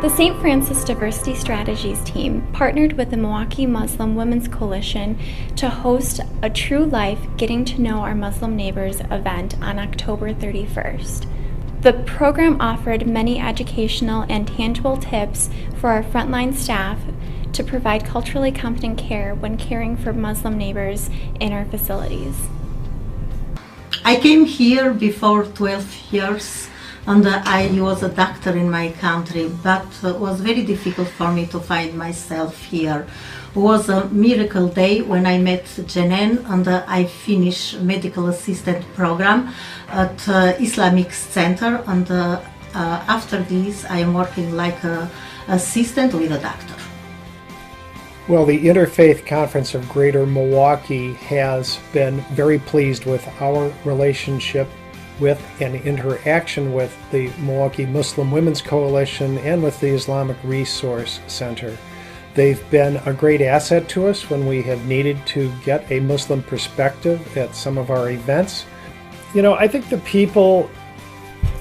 The St. Francis Diversity Strategies team partnered with the Milwaukee Muslim Women's Coalition to host a True Life Getting to Know Our Muslim Neighbors event on October 31st. The program offered many educational and tangible tips for our frontline staff to provide culturally competent care when caring for Muslim neighbors in our facilities. I came here before 12 years. And I was a doctor in my country, but it was very difficult for me to find myself here. It was a miracle day when I met Jenan, and I finished medical assistant program at Islamic Center, and after this I am working like an assistant with a doctor. Well, the Interfaith Conference of Greater Milwaukee has been very pleased with our relationship with and interaction with the Milwaukee Muslim Women's Coalition and with the Islamic Resource Center. They've been a great asset to us when we have needed to get a Muslim perspective at some of our events. You know, I think the people,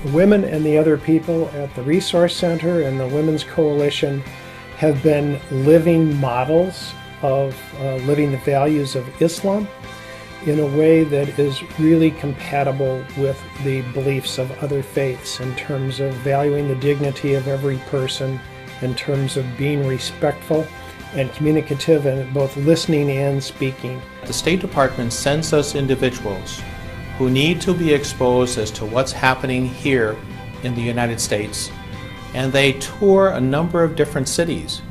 women and the other people at the Resource Center and the Women's Coalition have been living models of living the values of Islam in a way that is really compatible with the beliefs of other faiths in terms of valuing the dignity of every person, in terms of being respectful and communicative and both listening and speaking. The State Department sends us individuals who need to be exposed as to what's happening here in the United States, and they tour a number of different cities.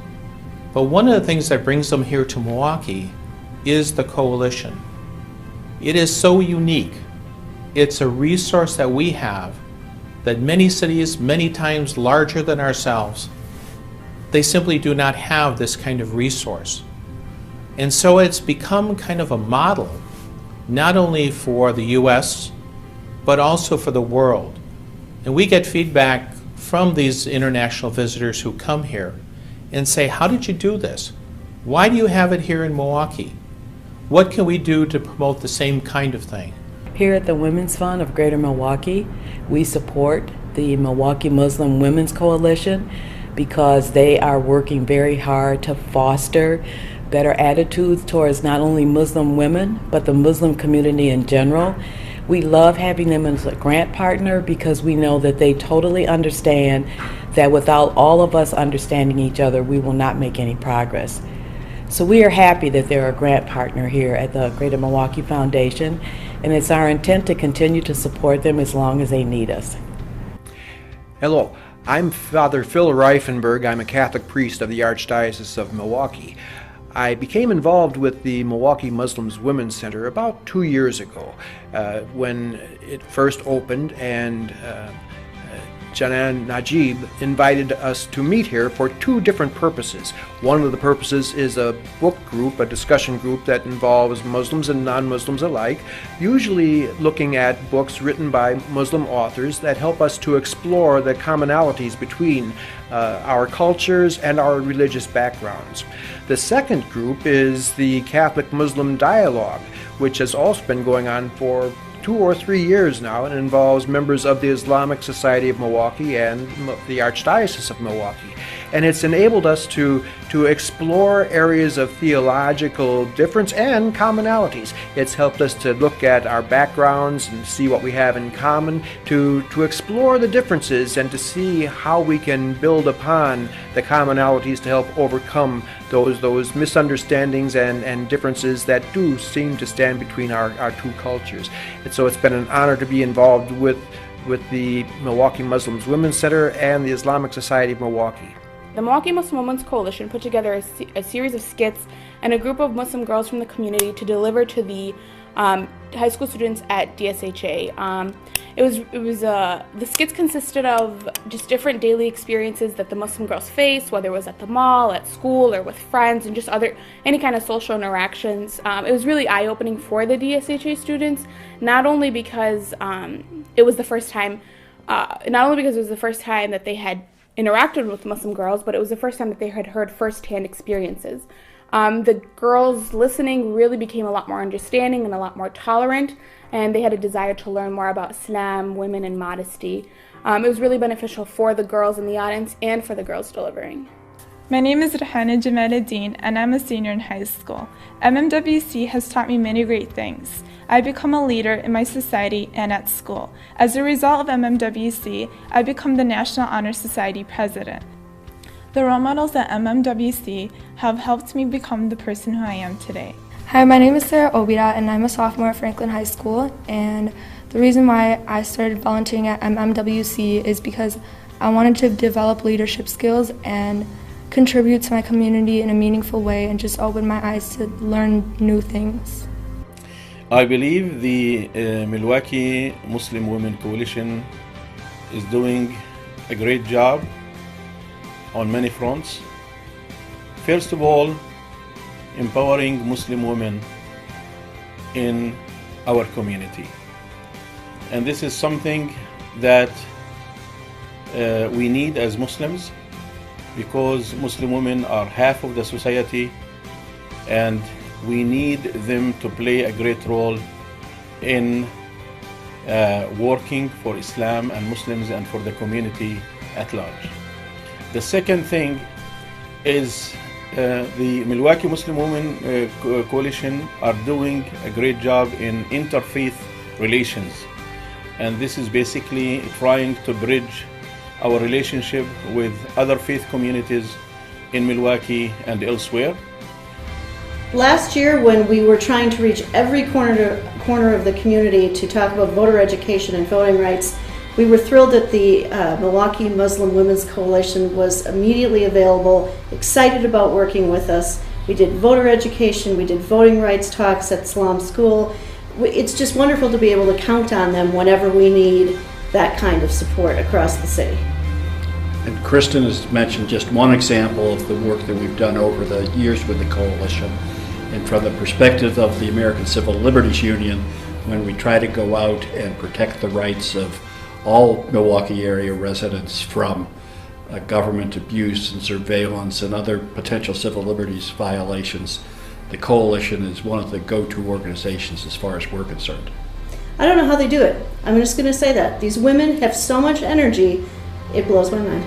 But one of the things that brings them here to Milwaukee is the coalition. It is so unique. It's a resource that we have that many cities, many times larger than ourselves, they simply do not have this kind of resource. And so it's become kind of a model, not only for the US, but also for the world. And we get feedback from these international visitors who come here and say, how did you do this? Why do you have it here in Milwaukee? What can we do to promote the same kind of thing? Here at the Women's Fund of Greater Milwaukee, we support the Milwaukee Muslim Women's Coalition because they are working very hard to foster better attitudes towards not only Muslim women, but the Muslim community in general. We love having them as a grant partner because we know that they totally understand that without all of us understanding each other, we will not make any progress. So we are happy that they're a grant partner here at the Greater Milwaukee Foundation, and it's our intent to continue to support them as long as they need us. Hello, I'm Father Phil Reifenberg. I'm a Catholic priest of the Archdiocese of Milwaukee. I became involved with the Milwaukee Muslims Women's Center about 2 years ago when it first opened, and Janan Najib invited us to meet here for two different purposes. One of the purposes is a book group, a discussion group that involves Muslims and non-Muslims alike, usually looking at books written by Muslim authors that help us to explore the commonalities between our cultures and our religious backgrounds. The second group is the Catholic-Muslim Dialogue, which has also been going on for 2 or 3 years now, and involves members of the Islamic Society of Milwaukee and the Archdiocese of Milwaukee. And it's enabled us to explore areas of theological difference and commonalities. It's helped us to look at our backgrounds and see what we have in common, to explore the differences and to see how we can build upon the commonalities to help overcome those misunderstandings and differences that do seem to stand between our two cultures. And so it's been an honor to be involved with the Milwaukee Muslims Women's Center and the Islamic Society of Milwaukee. The Milwaukee Muslim Women's Coalition put together a series of skits and a group of Muslim girls from the community to deliver to the high school students at DSHA. The skits consisted of just different daily experiences that the Muslim girls face, whether it was at the mall, at school, or with friends, and just any kind of social interactions. It was really eye-opening for the DSHA students, not only because it was the first time that they had interacted with Muslim girls, but it was the first time that they had heard firsthand experiences. The girls listening really became a lot more understanding and a lot more tolerant, and they had a desire to learn more about Islam, women, and modesty. It was really beneficial for the girls in the audience and for the girls delivering. My name is Rahana Jamaluddin, and I'm a senior in high school. MMWC has taught me many great things. I've become a leader in my society and at school. As a result of MMWC, I've become the National Honor Society president. The role models at MMWC have helped me become the person who I am today. Hi, my name is Sarah Obida, and I'm a sophomore at Franklin High School. And the reason why I started volunteering at MMWC is because I wanted to develop leadership skills and contribute to my community in a meaningful way and just open my eyes to learn new things. I believe the Milwaukee Muslim Women Coalition is doing a great job on many fronts. First of all, empowering Muslim women in our community. And this is something that we need as Muslims, because Muslim women are half of the society, and we need them to play a great role in working for Islam and Muslims and for the community at large. The second thing is the Milwaukee Muslim Women Coalition are doing a great job in interfaith relations, and this is basically trying to bridge our relationship with other faith communities in Milwaukee and elsewhere. Last year, when we were trying to reach every corner of the community to talk about voter education and voting rights, we were thrilled that the Milwaukee Muslim Women's Coalition was immediately available, excited about working with us. We did voter education, we did voting rights talks at Salam School. It's just wonderful to be able to count on them whenever we need that kind of support across the city. And Kristen has mentioned just one example of the work that we've done over the years with the coalition. And from the perspective of the American Civil Liberties Union, when we try to go out and protect the rights of all Milwaukee area residents from government abuse and surveillance and other potential civil liberties violations, the coalition is one of the go-to organizations as far as we're concerned. I don't know how they do it. I'm just going to say that. These women have so much energy, it blows my mind.